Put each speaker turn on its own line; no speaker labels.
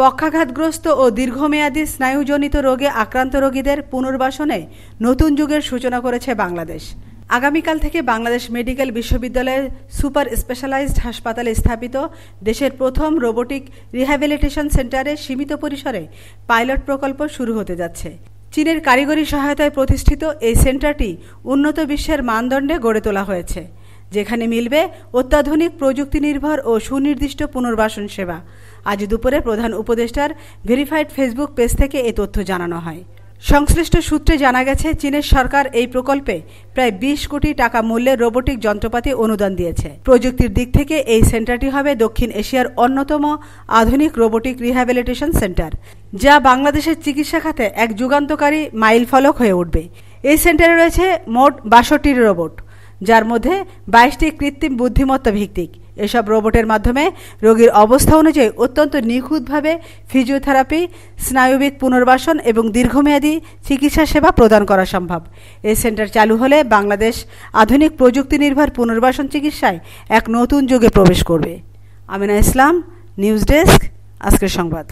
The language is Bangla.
পক্ষাঘাতগ্রস্ত ও দীর্ঘমেয়াদী স্নায়ুজনিত রোগে আক্রান্ত রোগীদের পুনর্বাসনে নতুন যুগের সূচনা করেছে বাংলাদেশ। আগামীকাল থেকে বাংলাদেশ মেডিকেল বিশ্ববিদ্যালয়ের সুপার স্পেশালাইজড হাসপাতালে স্থাপিত দেশের প্রথম রোবোটিক রিহ্যাবিলিটেশন সেন্টারে সীমিত পরিসরে পাইলট প্রকল্প শুরু হতে যাচ্ছে। চীনের কারিগরি সহায়তায় প্রতিষ্ঠিত এই সেন্টারটি উন্নত বিশ্বের মানদণ্ডে গড়ে তোলা হয়েছে, যেখানে মিলবে অত্যাধুনিক প্রযুক্তি নির্ভর ও সুনির্দিষ্ট পুনর্বাসন সেবা। আজ দুপুরে প্রধান উপদেষ্টার ভেরিফাইড ফেসবুক পেজ থেকে এ তথ্য জানানো হয়। সংশ্লিষ্ট সূত্রে জানা গেছে, চীনের সরকার এই প্রকল্পে প্রায় 20 কোটি টাকা মূল্যের রোবোটিক যন্ত্রপাতি অনুদান দিয়েছে। প্রযুক্তির দিক থেকে এই সেন্টারটি হবে দক্ষিণ এশিয়ার অন্যতম আধুনিক রোবোটিক রিহ্যাবিলিটেশন সেন্টার, যা বাংলাদেশের চিকিৎসা খাতে এক যুগান্তকারী মাইলফলক হয়ে উঠবে। এই সেন্টারে রয়েছে মোট 62টি রোবট, যার মধ্যে 22টি কৃত্রিম বুদ্ধিমত্তা ভিত্তিক। এসব রোবটের মাধ্যমে রোগীর অবস্থা অনুযায়ী অত্যন্ত নিখুঁতভাবে ফিজিওথেরাপি, স্নায়ুবিক পুনর্বাসন এবং দীর্ঘমেয়াদী চিকিৎসা সেবা প্রদান করা সম্ভব। এই সেন্টার চালু হলে বাংলাদেশ আধুনিক প্রযুক্তি নির্ভর পুনর্বাসন চিকিৎসায় এক নতুন যুগে প্রবেশ করবে। আমিনা ইসলাম, নিউজ ডেস্ক, আজকের সংবাদ।